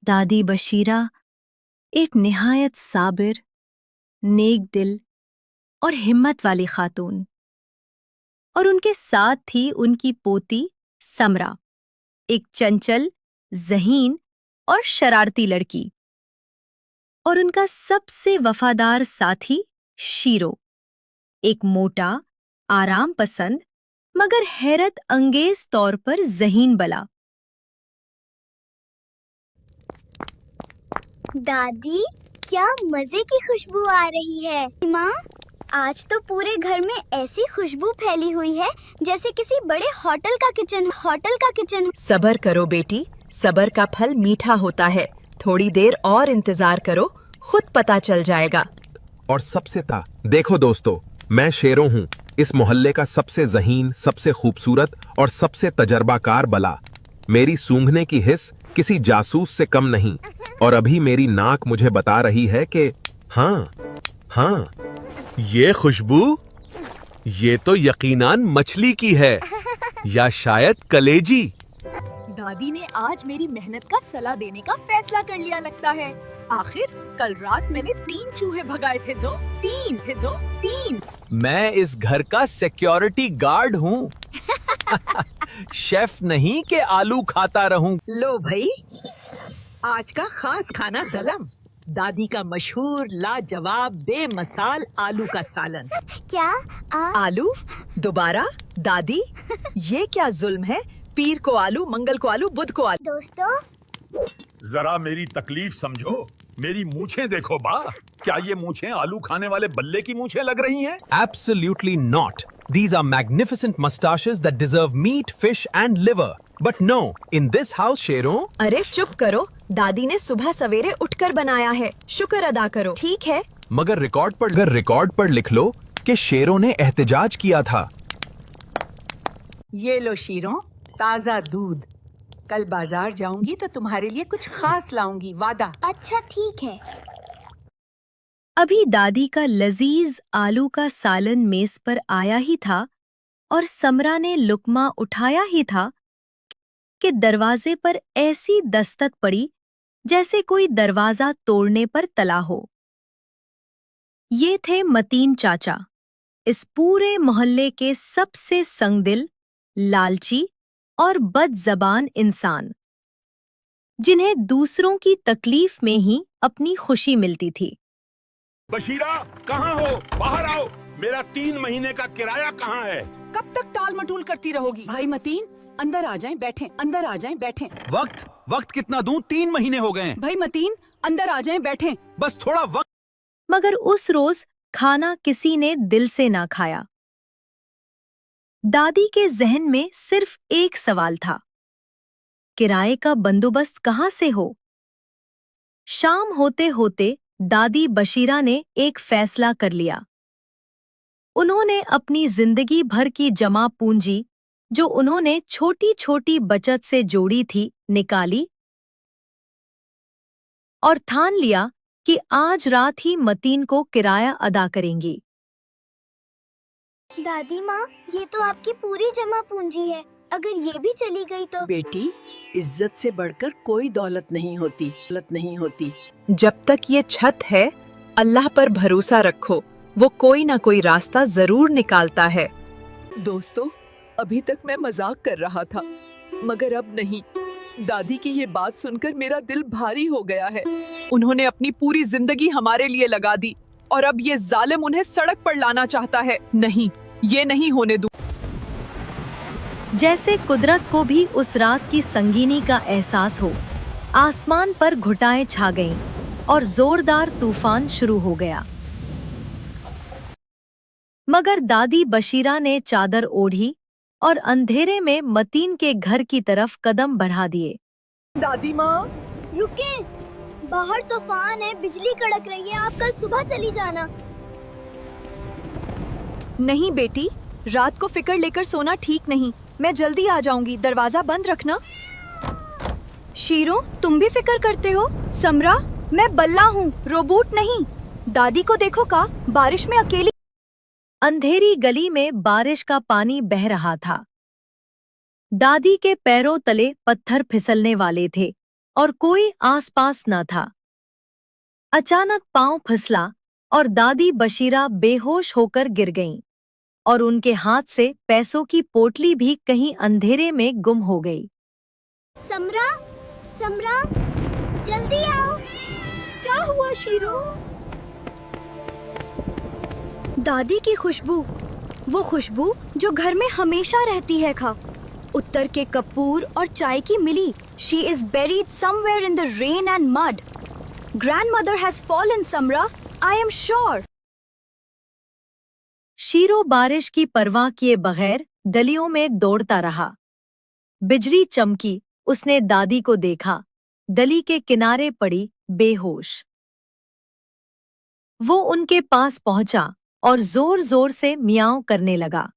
दादी बशीरा एक निहायत साबिर, नेक दिल और हिम्मत वाली खातून, और उनके साथ थी उनकी पोती समरा, एक चंचल, ज़हीन और शरारती लड़की, और उनका सबसे वफादार साथी शीरो, एक मोटा, आराम पसंद मगर हैरत अंगेज तौर पर ज़हीन बला। दादी, क्या मजे की खुशबू आ रही है। माँ, आज तो पूरे घर में ऐसी खुशबू फैली हुई है जैसे किसी बड़े होटल का किचन। सब्र करो बेटी, सब्र का फल मीठा होता है। थोड़ी देर और इंतजार करो, खुद पता चल जाएगा। और देखो दोस्तों, मैं शेरों हूँ, इस मोहल्ले का सबसे ज़हीन, सबसे खूबसूरत और सबसे तजर्बाकार बला। मेरी सूंघने की हिस किसी जासूस से कम नहीं, और अभी मेरी नाक मुझे बता रही है कि हाँ, ये खुशबू, ये तो यकीनन मछली की है या शायद कलेजी। दादी ने आज मेरी मेहनत का सला देने का फैसला कर लिया लगता है। आखिर कल रात मैंने 3 चूहे भगाए थे। तीन। मैं इस घर का सिक्योरिटी गार्ड हूँ। शेफ नहीं कि आलू खाता रहूं। लो भाई, आज का खास खाना दलम, दादी का मशहूर लाजवाब बेमसाल आलू का सालन। क्या आलू दोबारा? दादी, ये क्या जुल्म है? पीर को आलू, मंगल को आलू, बुध को आलू। दोस्तों, जरा मेरी तकलीफ समझो। मेरी मूछें देखो बा, क्या ये मूछें आलू खाने वाले बल्ले की मूछें लग रही हैं? Absolutely not. These are magnificent mustaches that deserve meat, fish and liver. But no, in this house, शेरों। अरे चुप करो, दादी ने सुबह सवेरे उठकर बनाया है, शुक्र अदा करो। ठीक है, मगर रिकॉर्ड पर लिख लो कि शेरों ने एहतजाज किया था। ये लो शीरों, ताजा दूध। कल बाजार जाऊंगी तो तुम्हारे लिए कुछ खास लाऊंगी, वादा। अच्छा ठीक है। अभी दादी का लजीज आलू का सालन मेज पर आया ही था और समरा ने लुकमा उठाया ही था कि दरवाजे पर ऐसी दस्तक पड़ी जैसे कोई दरवाजा तोड़ने पर तला हो। ये थे मतीन चाचा, इस पूरे मोहल्ले के सबसे संगदिल, लालची और बदजबान इंसान, जिन्हें दूसरों की तकलीफ में ही अपनी खुशी मिलती थी। बशीरा, कहाँ हो? बाहर आओ। मेरा 3 महीने का किराया कहाँ है? कब तक टाल मटूल करती रहोगी? भाई मतीन, अंदर आ जाएं, बैठें। वक्त कितना दूं? 3 महीने हो गए। भाई मतीन, अंदर आ जाएं, बैठें। बस थोड़ा वक्त। मगर उस रोज खाना किसी ने दिल से ना खाया। दादी के जहन में सिर्फ एक सवाल था, किराए का बंदोबस्त कहाँ से हो? शाम होते होते दादी बशीरा ने एक फैसला कर लिया। उन्होंने अपनी जिंदगी भर की जमा पूंजी, जो उन्होंने छोटी छोटी बचत से जोड़ी थी, निकाली और ठान लिया कि आज रात ही मतीन को किराया अदा करेंगी। दादी माँ, ये तो आपकी पूरी जमा पूंजी है। अगर ये भी चली गई तो? बेटी, इज्जत से बढ़कर कोई दौलत नहीं होती। जब तक ये छत है, अल्लाह पर भरोसा रखो, वो कोई ना कोई रास्ता जरूर निकालता है। दोस्तों, अभी तक मैं मजाक कर रहा था, मगर अब नहीं। दादी की ये बात सुनकर मेरा दिल भारी हो गया है। उन्होंने अपनी पूरी जिंदगी हमारे लिए लगा दी और अब ये जालिम उन्हें सड़क पर लाना चाहता है। नहीं, ये नहीं होने दूं। जैसे कुदरत को भी उस रात की संगीनी का एहसास हो, आसमान पर घुटाएं छा गईं और जोरदार तूफान शुरू हो गया। मगर दादी बशीरा ने चादर ओढ़ी और अंधेरे में मतीन के घर की तरफ कदम बढ़ा दिए। दादी माँ, रुके, बाहर तूफान है, बिजली कड़क रही है। आप कल सुबह चली जाना। नहीं बेटी, रात को फिक्र लेकर सोना ठीक नहीं। मैं जल्दी आ जाऊंगी, दरवाजा बंद रखना। शीरो, तुम भी फिक्र करते हो? समरा, मैं बल्ला हूँ, रोबोट नहीं। दादी को देखो का, बारिश में अकेली। अंधेरी गली में बारिश का पानी बह रहा था। दादी के पैरों तले पत्थर फिसलने वाले थे और कोई आसपास न था। अचानक पांव फिसला और दादी बशीरा बेहोश होकर गिर गईं और उनके हाथ से पैसों की पोटली भी कहीं अंधेरे में गुम हो गई। समरा, समरा, जल्दी आओ। क्या हुआ शीरो? दादी की खुशबू, वो खुशबू जो घर में हमेशा रहती है। खा उत्तर के कपूर और चाय की मिली। She is buried somewhere in the rain and mud. Grandmother has fallen somewhere, I am sure. शीरो बारिश की परवाह किए बगैर गलियों में दौड़ता रहा। बिजली चमकी, उसने दादी को देखा, गली के किनारे पड़ी बेहोश। वो उनके पास पहुंचा और जोर जोर से मियाऊं करने लगा।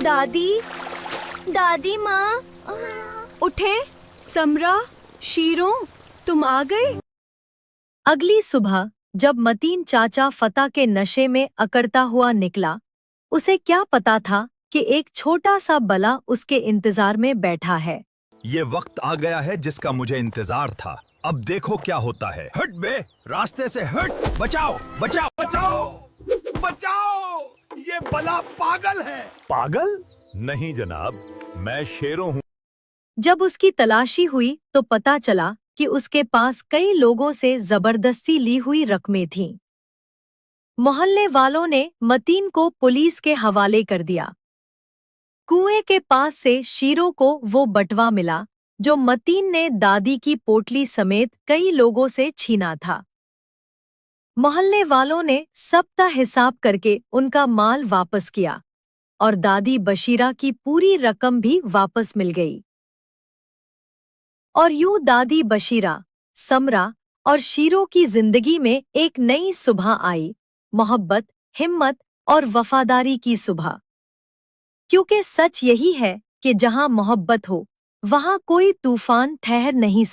दादी, दादी माँ, उठे। समरा, शीरो, तुम आ गए। अगली सुबह जब मतीन चाचा फता के नशे में अकड़ता हुआ निकला, उसे क्या पता था कि एक छोटा सा बला उसके इंतजार में बैठा है। ये वक्त आ गया है जिसका मुझे इंतजार था। अब देखो क्या होता है। हट बे, रास्ते से हट। बचाओ, बचाओ, बचाओ, बचाओ। ये बला पागल है। पागल? नहीं जनाब, मैं शेरों हूँ। जब उसकी तलाशी हुई तो पता चला कि उसके पास कई लोगों से जबरदस्ती ली हुई रकमें थीं। मोहल्ले वालों ने मतीन को पुलिस के हवाले कर दिया। कुएं के पास से शीरो को वो बटवा मिला जो मतीन ने दादी की पोटली समेत कई लोगों से छीना था। मोहल्ले वालों ने सबका हिसाब करके उनका माल वापस किया और दादी बशीरा की पूरी रकम भी वापस मिल गई। और यूं दादी बशीरा, समरा और शीरो की जिंदगी में एक नई सुबह आई, मोहब्बत, हिम्मत और वफादारी की सुबह। क्योंकि सच यही है कि जहां मोहब्बत हो, वहां कोई तूफान ठहर नहीं